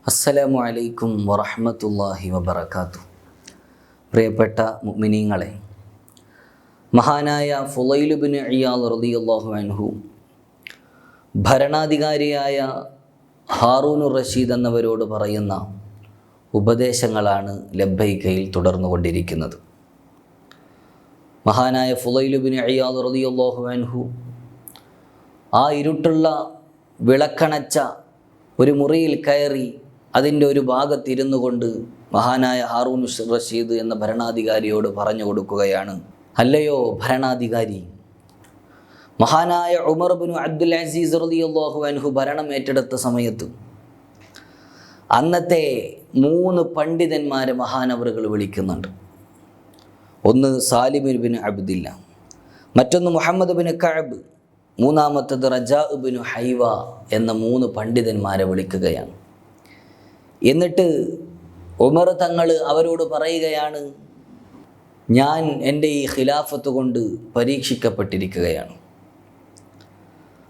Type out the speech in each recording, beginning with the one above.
അസ്സലാമു അലൈക്കും വറഹ്മത്തുള്ളാഹി വബറകാതുഹു. പ്രിയപ്പെട്ട മുഅ്മിനീങ്ങളെ, മഹാനായ ഫുളൈൽ ഇബ്നു ഇയാദ് റളിയല്ലാഹു അൻഹു ഭരണാധികാരിയായ ഹാറൂനുർ റഷീദ് എന്നവരോട് പറയുന്ന ഉപദേശങ്ങളാണ് ലബ്ബൈകയിൽ തുടർന്നുകൊണ്ടിരിക്കുന്നത്. മഹാനായ ഫുളൈൽ ഇബ്നു ഇയാദ് റളിയല്ലാഹു അൻഹു ആ ഇരുട്ടുള്ള വിളക്കണച്ച ഒരു മുറിയിൽ കയറി അതിൻ്റെ ഒരു ഭാഗത്തിരുന്നു കൊണ്ട് മഹാനായ ഹാറൂൻ റഷീദ് എന്ന ഭരണാധികാരിയോട് പറഞ്ഞു കൊടുക്കുകയാണ്, അല്ലയോ ഭരണാധികാരി, മഹാനായ ഉമർ ഇബ്നു അബ്ദുൽ അസീസ് റളിയല്ലാഹു അൻഹു ഭരണം ഏറ്റെടുത്ത സമയത്ത് അന്നത്തെ 3 പണ്ഡിതന്മാരെ മഹാനവറുകൾ വിളിക്കുന്നുണ്ട്. ഒന്ന് സാലിം ഇബ്നു അബ്ദില്ല, മറ്റൊന്ന് മുഹമ്മദ് ഇബ്നു കഅബ്, മൂന്നാമത്തത് റജാ ഇബ്നു ഹൈവ എന്ന 3 പണ്ഡിതന്മാരെ വിളിക്കുകയാണ്. എന്നിട്ട് ഉമർ തങ്ങൾ അവരോട് പറയുകയാണ്, ഞാൻ എൻ്റെ ഈ ഖിലാഫത്ത് കൊണ്ട് പരീക്ഷിക്കപ്പെട്ടിരിക്കുകയാണ്,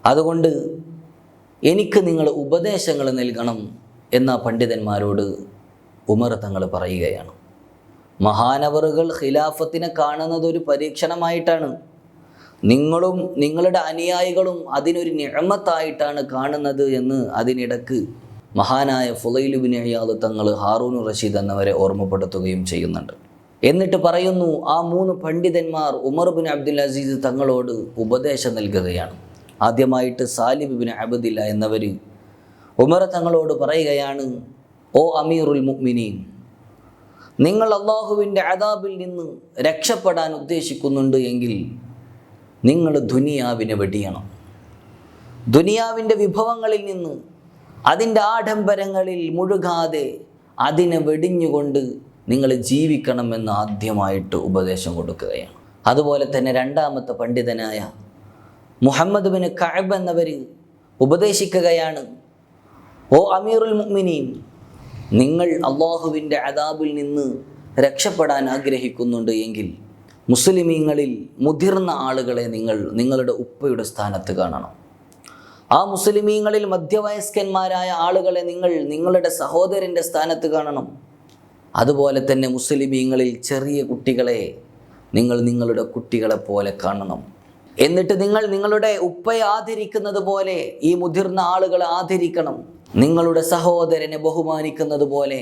അതുകൊണ്ട് എനിക്ക് നിങ്ങൾ ഉപദേശങ്ങൾ നൽകണം എന്ന പണ്ഡിതന്മാരോട് ഉമർ തങ്ങൾ പറയുകയാണ്. മഹാനവറുകൾ ഖിലാഫത്തിനെ കാണുന്നത് ഒരു പരീക്ഷണമായിട്ടാണ്, നിങ്ങളും നിങ്ങളുടെ അനുയായികളും അതിനൊരു നിഅമത്തായിട്ടാണ് കാണുന്നത് എന്ന് അതിനിടക്ക് മഹാനായ ഫുളൈൽ ഇബ്നു ഇയാദ് തങ്ങൾ ഹാറൂനുർ റഷീദ് എന്നവരെ ഓർമ്മപ്പെടുത്തുകയും ചെയ്യുന്നുണ്ട്. എന്നിട്ട് പറയുന്നു, ആ 3 പണ്ഡിതന്മാർ ഉമർ ഇബ്നു അബ്ദുൽ അസീസ് തങ്ങളോട് ഉപദേശം നൽകുകയാണ്. ആദ്യമായിട്ട് സാലിം ഇബ്നു അബ്ദില്ല എന്നവർ ഉമർ തങ്ങളോട് പറയുകയാണ്, ഓ അമീറുൽ മുഅ്മിനീൻ, നിങ്ങൾ അള്ളാഹുവിൻ്റെ അദാബിൽ നിന്ന് രക്ഷപ്പെടാൻ ഉദ്ദേശിക്കുന്നുണ്ട് എങ്കിൽ നിങ്ങൾ ദുനിയാവിനെ വെടിയണം. ദുനിയാവിൻ്റെ വിഭവങ്ങളിൽ നിന്ന് അതിൻ്റെ ആഡംബരങ്ങളിൽ മുഴുകാതെ അതിനെ വെടിഞ്ഞുകൊണ്ട് നിങ്ങൾ ജീവിക്കണമെന്ന് ആദ്യമായിട്ട് ഉപദേശം കൊടുക്കുകയാണ്. അതുപോലെ തന്നെ രണ്ടാമത്തെ പണ്ഡിതനായ മുഹമ്മദ് ഇബ്നു കഅബ് എന്നവർ ഉപദേശിക്കുകയാണ്, ഓ അമീറുൽ മുഅ്മിനീൻ, നിങ്ങൾ അള്ളാഹുവിൻ്റെ അദാബിൽ നിന്ന് രക്ഷപ്പെടാൻ ആഗ്രഹിക്കുന്നുണ്ട് എങ്കിൽ മുസ്ലിമീങ്ങളിൽ മുതിർന്ന ആളുകളെ നിങ്ങൾ നിങ്ങളുടെ ഉപ്പയുടെ സ്ഥാനത്ത് കാണണം. ആ മുസ്ലിമീങ്ങളിൽ മധ്യവയസ്കന്മാരായ ആളുകളെ നിങ്ങൾ നിങ്ങളുടെ സഹോദരൻ്റെ സ്ഥാനത്ത് കാണണം. അതുപോലെ തന്നെ മുസ്ലിമീങ്ങളിൽ ചെറിയ കുട്ടികളെ നിങ്ങൾ നിങ്ങളുടെ കുട്ടികളെ പോലെ കാണണം. എന്നിട്ട് നിങ്ങൾ നിങ്ങളുടെ ഉപ്പയെ ആദരിക്കുന്നത് പോലെ ഈ മുതിർന്ന ആളുകളെ ആദരിക്കണം. നിങ്ങളുടെ സഹോദരനെ ബഹുമാനിക്കുന്നത് പോലെ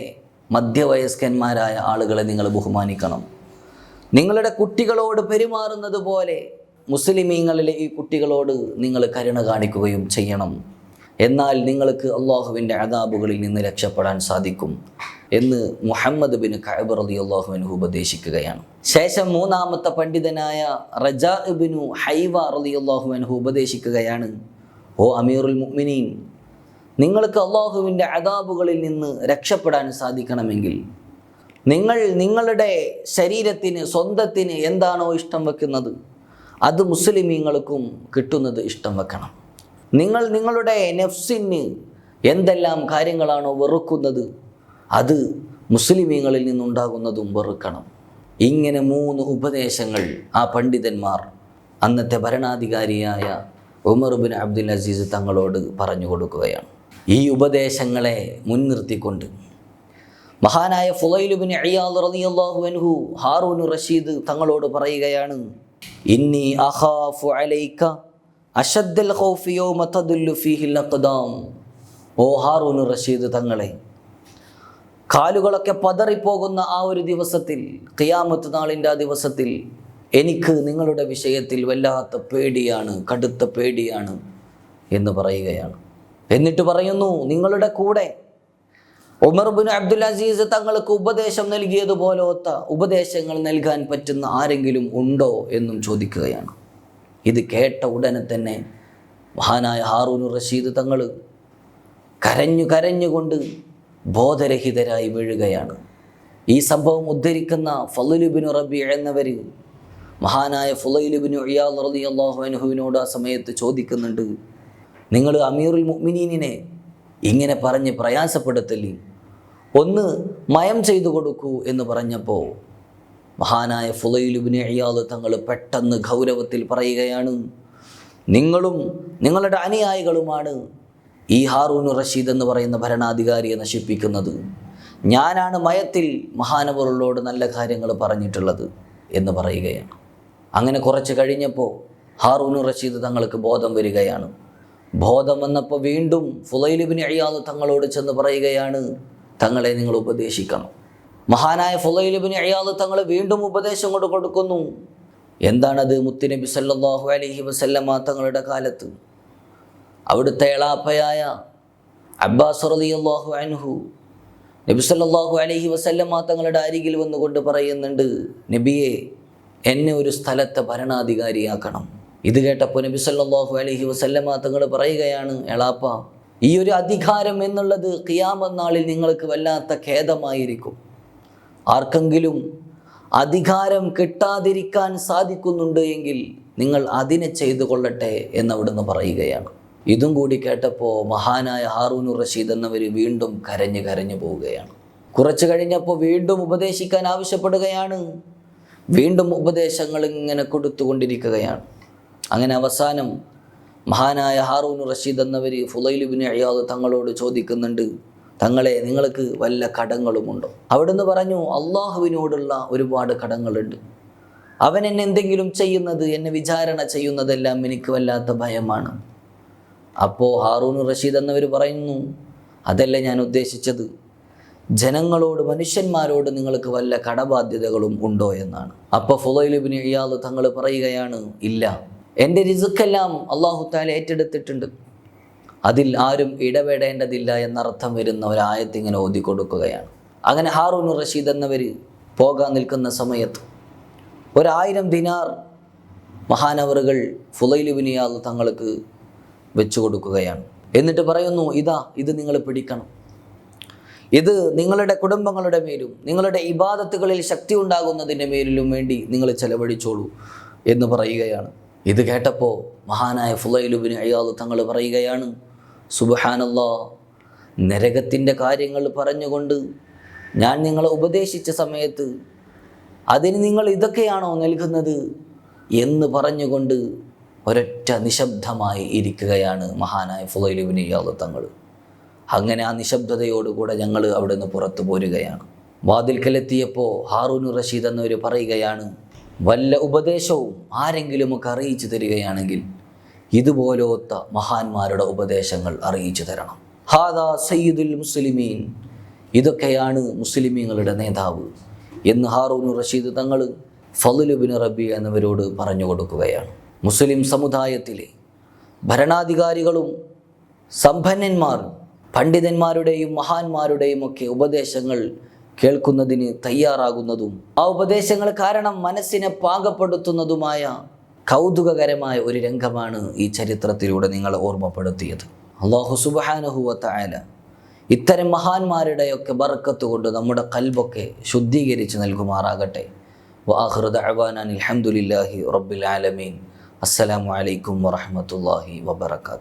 മധ്യവയസ്കന്മാരായ ആളുകളെ നിങ്ങൾ ബഹുമാനിക്കണം. നിങ്ങളുടെ കുട്ടികളോട് പെരുമാറുന്നത് പോലെ മുസ്ലിമീങ്ങളിലെ ഈ കുട്ടികളോട് നിങ്ങൾ കരുണ കാണിക്കുകയും ചെയ്യണം. എന്നാൽ നിങ്ങൾക്ക് അള്ളാഹുവിൻ്റെ അദാബുകളിൽ നിന്ന് രക്ഷപ്പെടാൻ സാധിക്കും എന്ന് മുഹമ്മദ് ഇബ്നു കഅബ് റളിയല്ലാഹു അൻഹു ഉപദേശിക്കുകയാണ്. ശേഷം മൂന്നാമത്തെ പണ്ഡിതനായ റജാ ഇബ്നു ഹൈവ റളിയല്ലാഹു അൻഹു ഉപദേശിക്കുകയാണ്, ഓ അമീറുൽ മുഅ്മിനീൻ, നിങ്ങൾക്ക് അള്ളാഹുവിൻ്റെ അദാബുകളിൽ നിന്ന് രക്ഷപ്പെടാൻ സാധിക്കണമെങ്കിൽ നിങ്ങൾ നിങ്ങളുടെ ശരീരത്തിന് സ്വന്തത്തിന് എന്താണോ ഇഷ്ടം വെക്കുന്നത് അത് മുസ്ലിമീങ്ങൾക്കും കിട്ടുന്നത് ഇഷ്ടം വെക്കണം. നിങ്ങൾ നിങ്ങളുടെ നഫ്സിന് എന്തെല്ലാം കാര്യങ്ങളാണോ വെറുക്കുന്നത് അത് മുസ്ലിമീങ്ങളിൽ നിന്നുണ്ടാകുന്നതും വെറുക്കണം. ഇങ്ങനെ 3 ഉപദേശങ്ങൾ ആ പണ്ഡിതന്മാർ അന്നത്തെ ഭരണാധികാരിയായ ഉമർ ഇബ്നു അബ്ദുൽ അസീസ് തങ്ങളോട് പറഞ്ഞു കൊടുക്കുകയാണ്. ഈ ഉപദേശങ്ങളെ മുൻനിർത്തിക്കൊണ്ട് മഹാനായ ഫുളൈൽ ഇബ്നു ഇയാദ് റളിയല്ലാഹു അൻഹു ഹാറൂനുർ റഷീദ് തങ്ങളോട് പറയുകയാണ്, ഇന്നി അഖാഫു അലൈക അശദ്ദൽ ഖൗഫി യൗമ തദുല്ലു ഫീഹിൽ അഖ്ദാം. ഓ ഹാറൂനുർ റഷീദ് തങ്ങളെ, കാലുകളൊക്കെ പതറിപ്പോകുന്ന ആ ഒരു ദിവസത്തിൽ, ഖിയാമത്ത് നാളിൻ്റെ ആ ദിവസത്തിൽ എനിക്ക് നിങ്ങളുടെ വിഷയത്തിൽ വല്ലാത്ത പേടിയാണ്, കടുത്ത പേടിയാണ് എന്ന് പറയുകയാണ്. എന്നിട്ട് പറയുന്നു, നിങ്ങളുടെ കൂടെ ഉമർ ഇബ്നു അബ്ദുൽ അസീസ് തങ്ങൾക്ക് ഉപദേശം നൽകിയതുപോലത്തെ ഉപദേശങ്ങൾ നൽകാൻ പറ്റുന്ന ആരെങ്കിലും ഉണ്ടോ എന്നും ചോദിക്കുകയാണ്. ഇത് കേട്ട ഉടനെ തന്നെ മഹാനായ ഹാറൂനുർ റഷീദ് തങ്ങൾ കരഞ്ഞുകൊണ്ട് ബോധരഹിതരായി വീഴുകയാണ്. ഈ സംഭവം ഉദ്ധരിക്കുന്ന ഫളൽ ഇബ്നു റബീഅ എന്നവർ മഹാനായ ഫുളൈൽ ഇബ്നു ഇയാദ് റളിയല്ലാഹു അൻഹുവിനോട് ആ സമയത്ത് ചോദിക്കുന്നുണ്ട്, നിങ്ങൾ അമീറുൽ മുഅ്മിനീനിനെ ഇങ്ങനെ പറഞ്ഞ് പ്രയാസപ്പെടുത്തല്ലേ, ഒന്ന് മയം ചെയ്തു കൊടുക്കൂ എന്ന് പറഞ്ഞപ്പോൾ മഹാനായ ഫുളൈൽ ഇബ്നു ഇയാദ് തങ്ങൾ പെട്ടെന്ന് ഗൗരവത്തിൽ പറയുകയാണ്, നിങ്ങളും നിങ്ങളുടെ അനുയായികളുമാണ് ഈ ഹാറൂനുർ റഷീദ് എന്ന് പറയുന്ന ഭരണാധികാരിയെ നശിപ്പിക്കുന്നത്, ഞാനാണ് മയത്തിൽ മഹാനവറുകളോട് നല്ല കാര്യങ്ങൾ പറഞ്ഞിട്ടുള്ളത് എന്ന് പറയുകയാണ്. അങ്ങനെ കുറച്ച് കഴിഞ്ഞപ്പോൾ ഹാറൂനുർ റഷീദ് തങ്ങൾക്ക് ബോധം വരികയാണ്. ബോധം വന്നപ്പോൾ വീണ്ടും ഫുളൈൽ ഇബ്നു ഇയാദ് തങ്ങളോട് ചെന്ന് പറയുകയാണ്, തങ്ങളെ നിങ്ങൾ ഉപദേശിക്കണം. മഹാനായ ഫുളൈൽ ഇബ്നു ഇയാദ് തങ്ങൾ വീണ്ടും ഉപദേശം കൊടുക്കുന്നു. എന്താണത്? മുത്തുനബി സല്ലല്ലാഹു അലൈഹി വസല്ലമ തങ്ങളുടെ കാലത്ത് അവിടുത്തെ എളാപ്പയായ അബ്ബാസ് റളിയല്ലാഹു അൻഹു നബി സല്ലല്ലാഹു അലൈഹി വസല്ലമ തങ്ങളുടെ അരികിൽ വന്നുകൊണ്ട് പറയുന്നുണ്ട്, നബിയെ, എന്നെ ഒരു സ്ഥലത്തെ ഭരണാധികാരിയാക്കണം. ഇത് കേട്ടപ്പോൾ നബി സല്ലല്ലാഹു അലൈഹി വസല്ലമ തങ്ങൾ പറയുകയാണ്, എളാപ്പ, ഈ ഒരു അധികാരം എന്നുള്ളത് ഖിയാമത്ത് നാളിൽ നിങ്ങൾക്ക് വല്ലാത്ത ഖേദമായിരിക്കും. ആർക്കെങ്കിലും അധികാരം കിട്ടാതിരിക്കാൻ സാധിക്കുന്നുണ്ട് എങ്കിൽ നിങ്ങൾ അതിനെ ചെയ്തു കൊള്ളട്ടെ എന്നവിടുന്ന് പറയുകയാണ്. ഇതും കൂടി കേട്ടപ്പോൾ മഹാനായ ഹാറൂനുർ റഷീദ് എന്നവർ വീണ്ടും കരഞ്ഞു പോവുകയാണ്. കുറച്ച് കഴിഞ്ഞപ്പോൾ വീണ്ടും ഉപദേശിക്കാൻ ആവശ്യപ്പെടുകയാണ്. വീണ്ടും ഉപദേശങ്ങൾ ഇങ്ങനെ കൊടുത്തുകൊണ്ടിരിക്കുകയാണ്. അങ്ങനെ അവസാനം മഹാനായ ഹാറൂനുർ റഷീദ് എന്നവർ ഫുളൈൽ ഇബ്നു ഇയാദ് തങ്ങളോട് ചോദിക്കുന്നുണ്ട്, തങ്ങളെ, നിങ്ങൾക്ക് വല്ല കടങ്ങളുമുണ്ടോ? അവിടുന്ന് പറഞ്ഞു, അള്ളാഹുവിനോടുള്ള ഒരുപാട് കടങ്ങളുണ്ട്. അവൻ എന്നെ എന്തെങ്കിലും ചെയ്യുന്നത്, എന്നെ വിചാരണ ചെയ്യുന്നതെല്ലാം എനിക്ക് വല്ലാത്ത ഭയമാണ്. അപ്പോൾ ഹാറൂനുർ റഷീദ് എന്നവർ പറയുന്നു, അതല്ല ഞാൻ ഉദ്ദേശിച്ചത്, ജനങ്ങളോട്, മനുഷ്യന്മാരോട് നിങ്ങൾക്ക് വല്ല കടബാധ്യതകളും ഉണ്ടോ എന്നാണ്. അപ്പോൾ ഫുളൈൽ ഇബ്നു ഇയാദ് തങ്ങൾ പറയുകയാണ്, ഇല്ല, എൻ്റെ റിസ്ക്കെല്ലാം അല്ലാഹു തആല ഏറ്റെടുത്തിട്ടുണ്ട്, അതിൽ ആരും ഇടപെടേണ്ടതില്ല എന്നർത്ഥം വരുന്ന ഒരായത്ത് ഇങ്ങനെ ഓതിക്കൊടുക്കുകയാണ്. അങ്ങനെ ഹാറൂനുർ റഷീദ് എന്നവർ പോകാൻ നിൽക്കുന്ന സമയത്ത് 1000 ദിനാർ മഹാനവറുകൾ ഫുളൈൽ ഇബ്നു ഇയാദ് തങ്ങൾക്ക് വെച്ചു കൊടുക്കുകയാണ്. എന്നിട്ട് പറയുന്നു, ഇത് നിങ്ങൾ പിടിക്കണം, ഇത് നിങ്ങളുടെ കുടുംബങ്ങളുടെ മേലും നിങ്ങളുടെ ഇബാദത്തുകളിൽ ശക്തി ഉണ്ടാകുന്നതിൻ്റെ മേലിലും വേണ്ടി നിങ്ങൾ ചെലവഴിച്ചോളൂ എന്ന് പറയുകയാണ്. ഇത് കേട്ടപ്പോൾ മഹാനായ ഫുളൈൽ ഇബ്നു ഇയാദ് തങ്ങൾ പറയുകയാണ്, സുബ്ഹാനല്ലാഹ്, നരകത്തിൻ്റെ കാര്യങ്ങൾ പറഞ്ഞുകൊണ്ട് ഞാൻ നിങ്ങളെ ഉപദേശിച്ച സമയത്ത് അതിന് നിങ്ങൾ ഇതൊക്കെയാണോ നൽകുന്നത് എന്ന് പറഞ്ഞുകൊണ്ട് ഒരൊറ്റ നിശബ്ദമായി ഇരിക്കുകയാണ് മഹാനായ ഫുളൈൽ ഇബ്നു ഇയാദ് തങ്ങൾ. അങ്ങനെ ആ നിശബ്ദതയോടുകൂടെ ഞങ്ങൾ അവിടെ നിന്ന് പുറത്തു പോരുകയാണ്. വാതിൽക്കലെത്തിയപ്പോൾ ഹാറൂനുർ റഷീദ് എന്നവർ പറയുകയാണ്, വല്ല ഉപദേശവും ആരെങ്കിലുമൊക്കെ അറിയിച്ചു തരികയാണെങ്കിൽ ഇതുപോലത്തെ മഹാന്മാരുടെ ഉപദേശങ്ങൾ അറിയിച്ചു തരണം. ഹാദാ സയ്യിദുൽ മുസ്ലിമീൻ, ഇതൊക്കെയാണ് മുസ്ലിമീങ്ങളുടെ നേതാവ് എന്ന് ഹാറൂനുർ റഷീദ് തങ്ങൾ ഫളൽ ഇബ്നു റബീ എന്നവരോട് പറഞ്ഞു കൊടുക്കുകയാണ്. മുസ്ലിം സമുദായത്തിലെ ഭരണാധികാരികളും സമ്പന്നന്മാരും പണ്ഡിതന്മാരുടെയും മഹാന്മാരുടെയും ഒക്കെ ഉപദേശങ്ങൾ കേൾക്കുന്നതിന് തയ്യാറാകുന്നതും ആ ഉപദേശങ്ങൾ കാരണം മനസ്സിനെ പാകപ്പെടുത്തുന്നതുമായ കൗതുകകരമായ ഒരു രംഗമാണ് ഈ ചരിത്രത്തിലൂടെ നിങ്ങളെ ഓർമ്മപ്പെടുത്തിയത്. അല്ലാഹു സുബ്ഹാനഹു വ തആല ഇത്തരം മഹാന്മാരുടെയൊക്കെ ബർക്കത്ത് കൊണ്ട് നമ്മുടെ ഖൽബൊക്കെ ശുദ്ധീകരിച്ച് നൽകുമാറാകട്ടെ. വആഖിറു ദഅവാനാ അൽഹംദുലില്ലാഹി റബ്ബിൽ ആലമീൻ. അസ്സലാമു അലൈക്കും വറഹ്മത്തുള്ളാഹി വബറകാതുഹു.